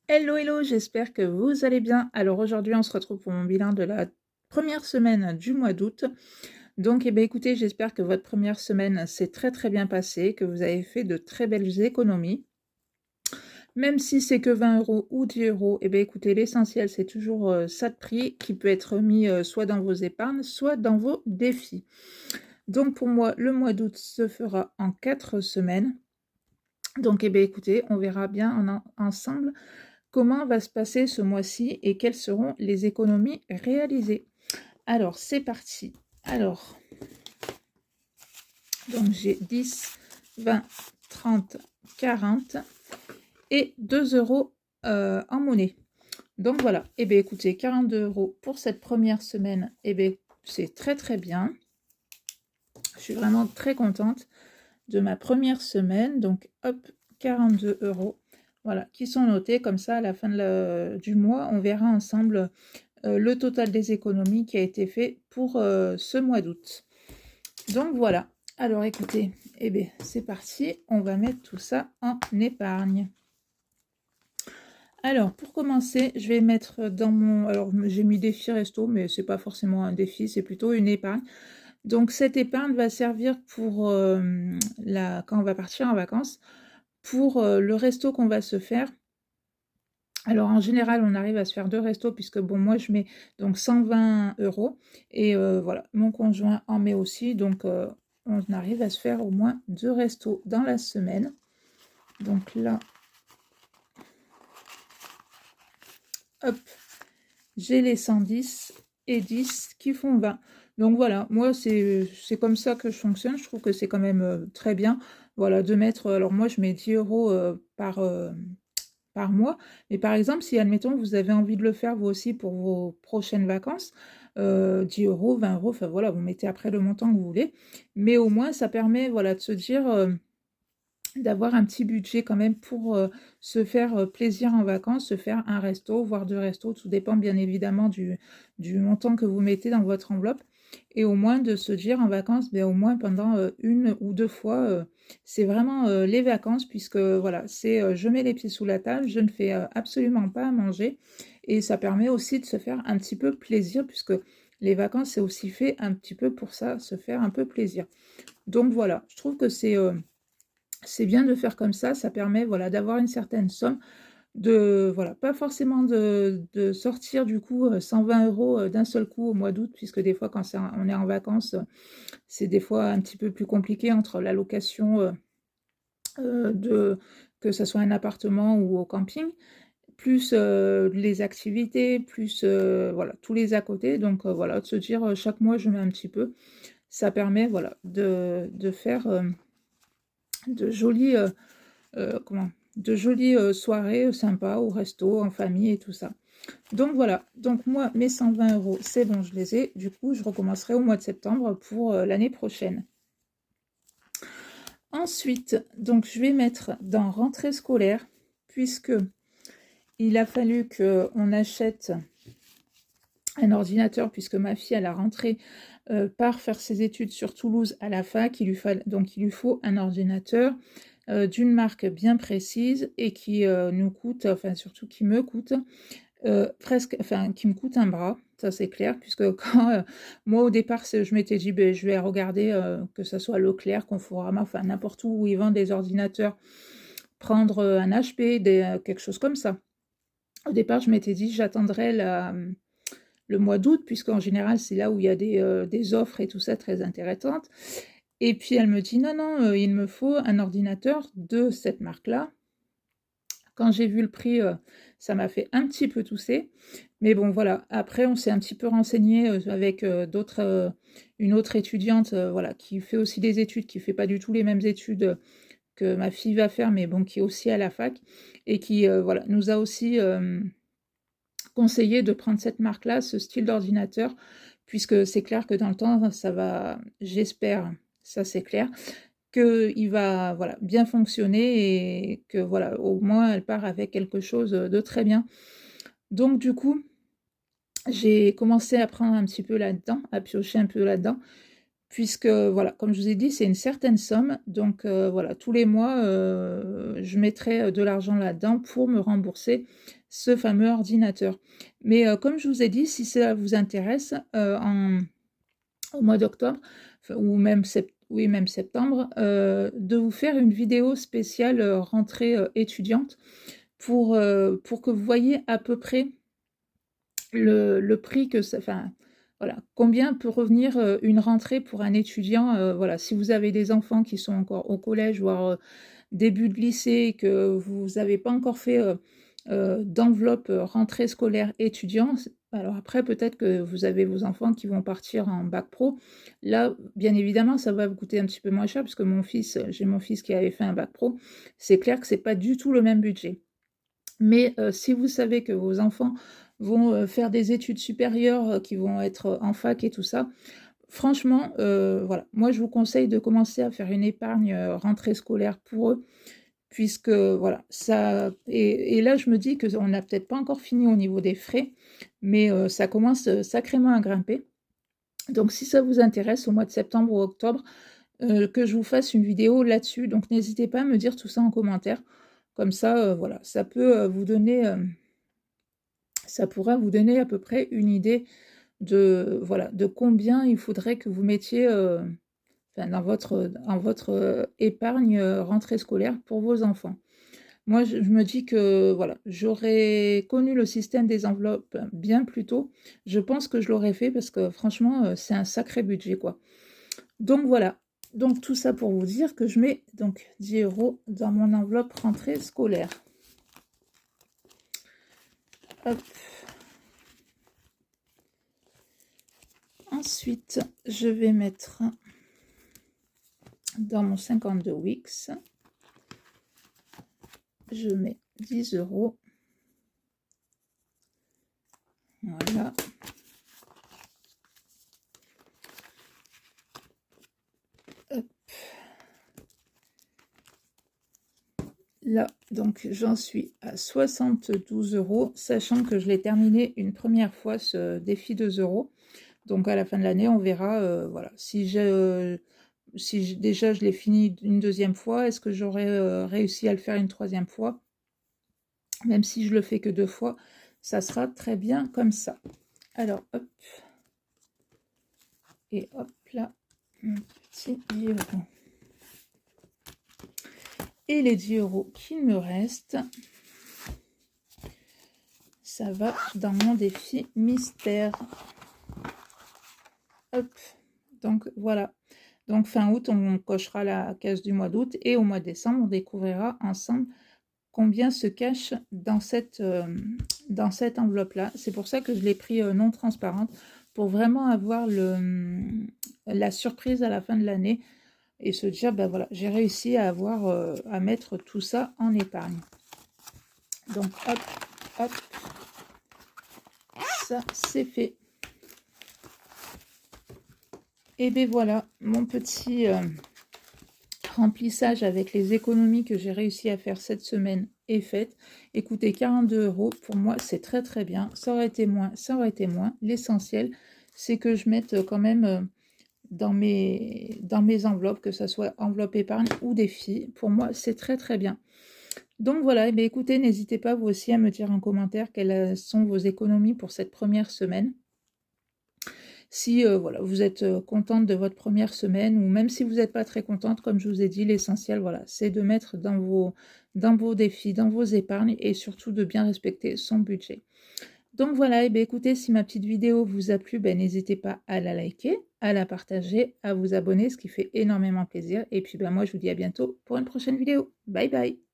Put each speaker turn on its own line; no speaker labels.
Hello, hello, j'espère que vous allez bien. Alors aujourd'hui, on se retrouve pour mon bilan de la première semaine du mois d'août. Donc, eh bien, écoutez, j'espère que votre première semaine s'est très très bien passée, que vous avez fait de très belles économies. Même si c'est que 20 euros ou 10 euros, eh bien, écoutez, l'essentiel, c'est toujours ça de prix qui peut être mis soit dans vos épargnes, soit dans vos défis. Donc, pour moi, le mois d'août se fera en 4 semaines. Donc, eh bien, écoutez, on verra bien ensemble comment va se passer ce mois-ci et quelles seront les économies réalisées. Alors, c'est parti. Alors, donc j'ai 10, 20, 30, 40 et 2 euros en monnaie. Donc voilà, et bien écoutez, 42 euros pour cette première semaine, et bien c'est très très bien. Je suis vraiment très contente de ma première semaine. Donc hop, 42 euros, voilà, qui sont notés comme ça à la fin du mois. On verra ensemble le total des économies qui a été fait pour ce mois d'août. Donc voilà. Alors écoutez, eh bien c'est parti, on va mettre tout ça en épargne. Alors pour commencer, je vais mettre dans mon... Alors j'ai mis défi resto, mais c'est pas forcément un défi, c'est plutôt une épargne. Donc cette épargne va servir pour quand on va partir en vacances, pour le resto qu'on va se faire. Alors en général, on arrive à se faire 2 restos puisque bon, moi je mets donc 120 euros et voilà, mon conjoint en met aussi, donc on arrive à se faire au moins 2 restos dans la semaine. Donc là, hop, j'ai les 110 et 10 qui font 20. Donc voilà, moi c'est comme ça que je fonctionne, je trouve que c'est quand même très bien, voilà, de mettre, alors moi je mets 10 euros par mois. Mais par exemple, si admettons vous avez envie de le faire vous aussi pour vos prochaines vacances, 10 euros, 20 euros, enfin voilà, vous mettez après le montant que vous voulez. Mais au moins, ça permet voilà, de se dire d'avoir un petit budget quand même pour se faire plaisir en vacances, se faire un resto, voire 2 restos, tout dépend bien évidemment du montant que vous mettez dans votre enveloppe. Et au moins de se dire en vacances, ben, au moins pendant une ou deux fois, c'est vraiment les vacances, puisque voilà, c'est je mets les pieds sous la table, je ne fais absolument pas à manger. Et ça permet aussi de se faire un petit peu plaisir, puisque les vacances, c'est aussi fait un petit peu pour ça, se faire un peu plaisir. Donc voilà, je trouve que c'est bien de faire comme ça permet voilà, d'avoir une certaine somme, de voilà, pas forcément de sortir du coup 120 euros d'un seul coup au mois d'août, puisque des fois quand on est en vacances, c'est des fois un petit peu plus compliqué entre la location que ce soit un appartement ou au camping, plus les activités, plus voilà, tous les à côté. Donc voilà, de se dire chaque mois je mets un petit peu, ça permet voilà, de faire de jolies comment? De jolies soirées sympas au resto, en famille et tout ça. Donc voilà, donc moi, mes 120 euros, c'est bon, je les ai. Du coup, je recommencerai au mois de septembre pour l'année prochaine. Ensuite, donc je vais mettre dans rentrée scolaire, puisque il a fallu qu'on achète un ordinateur, puisque ma fille, à la rentrée, part faire ses études sur Toulouse à la fac. Donc il lui faut un ordinateur d'une marque bien précise et qui nous coûte, enfin surtout qui me coûte presque, enfin qui me coûte un bras, ça c'est clair, puisque quand moi au départ je m'étais dit ben, je vais regarder que ce soit Leclerc, Conforama, enfin n'importe où ils vendent des ordinateurs, prendre un HP, quelque chose comme ça. Au départ je m'étais dit j'attendrai le mois d'août, puisqu'en général c'est là où il y a des offres et tout ça très intéressantes. Et puis elle me dit non, non, il me faut un ordinateur de cette marque-là. Quand j'ai vu le prix, ça m'a fait un petit peu tousser. Mais bon, voilà. Après, on s'est un petit peu renseigné avec une autre étudiante, voilà, qui fait aussi des études, qui fait pas du tout les mêmes études que ma fille va faire, mais bon, qui est aussi à la fac et qui, voilà, nous a aussi conseillé de prendre cette marque-là, ce style d'ordinateur, puisque c'est clair que dans le temps, ça va, j'espère, ça c'est clair, qu'il va voilà, bien fonctionner et que voilà, au moins elle part avec quelque chose de très bien. Donc du coup, j'ai commencé à prendre un petit peu là-dedans, à piocher un peu là-dedans, puisque, voilà, comme je vous ai dit, c'est une certaine somme. Donc, voilà, tous les mois, je mettrai de l'argent là-dedans pour me rembourser ce fameux ordinateur. Mais, comme je vous ai dit, si ça vous intéresse, au mois d'octobre, ou même, oui, même septembre, de vous faire une vidéo spéciale rentrée étudiante pour que vous voyez à peu près le prix que ça, enfin, voilà, combien peut revenir une rentrée pour un étudiant. Voilà, si vous avez des enfants qui sont encore au collège, voire début de lycée, que vous n'avez pas encore fait d'enveloppe rentrée scolaire étudiant, alors après peut-être que vous avez vos enfants qui vont partir en bac pro. Là, bien évidemment, ça va vous coûter un petit peu moins cher, parce que j'ai mon fils qui avait fait un bac pro. C'est clair que c'est pas du tout le même budget. Mais si vous savez que vos enfants vont faire des études supérieures, qui vont être en fac et tout ça, franchement, voilà, moi je vous conseille de commencer à faire une épargne rentrée scolaire pour eux, puisque voilà, ça. Et là, je me dis qu'on n'a peut-être pas encore fini au niveau des frais, mais ça commence sacrément à grimper. Donc, si ça vous intéresse, au mois de septembre ou octobre, que je vous fasse une vidéo là-dessus. Donc, n'hésitez pas à me dire tout ça en commentaire. Comme ça, voilà, ça peut vous donner, ça pourra vous donner à peu près une idée de, voilà, de combien il faudrait que vous mettiez enfin, dans votre épargne rentrée scolaire pour vos enfants. Moi, je me dis que voilà, j'aurais connu le système des enveloppes bien plus tôt. Je pense que je l'aurais fait, parce que franchement, c'est un sacré budget, quoi. Donc voilà. Donc tout ça pour vous dire que je mets donc 10 € dans mon enveloppe rentrée scolaire. Hop. Ensuite, je vais mettre dans mon 52 Wix, je mets 10 €. Voilà. Hop. Là, donc j'en suis à 72 €, sachant que je l'ai terminé une première fois, ce défi 2 €. Donc à la fin de l'année, on verra, voilà, si déjà je l'ai fini une deuxième fois, est-ce que j'aurais réussi à le faire une troisième fois? Même si je le fais que 2 fois, ça sera très bien comme ça. Alors, hop. Et hop là, mon petit 10 €. Et les 10 € qu'il me reste, ça va dans mon défi mystère. Hop, donc voilà. Donc fin août, on cochera la case du mois d'août, et au mois de décembre, on découvrira ensemble combien se cache dans cette enveloppe-là. C'est pour ça que je l'ai pris non transparente, pour vraiment avoir la surprise à la fin de l'année, et se dire, ben voilà, j'ai réussi à avoir, à mettre tout ça en épargne. Donc hop, hop, ça c'est fait. Et bien voilà, mon petit remplissage avec les économies que j'ai réussi à faire cette semaine est faite. Écoutez, 42 €, pour moi, c'est très très bien. Ça aurait été moins, ça aurait été moins. L'essentiel, c'est que je mette quand même dans mes enveloppes, que ce soit enveloppe épargne ou défi. Pour moi, c'est très très bien. Donc voilà, et bien écoutez, n'hésitez pas vous aussi à me dire en commentaire quelles sont vos économies pour cette première semaine. Si voilà, vous êtes contente de votre première semaine, ou même si vous n'êtes pas très contente, comme je vous ai dit, l'essentiel, voilà, c'est de mettre dans vos défis, dans vos épargnes, et surtout de bien respecter son budget. Donc voilà, et bien écoutez, si ma petite vidéo vous a plu, ben, n'hésitez pas à la liker, à la partager, à vous abonner, ce qui fait énormément plaisir. Et puis ben, moi, je vous dis à bientôt pour une prochaine vidéo. Bye bye!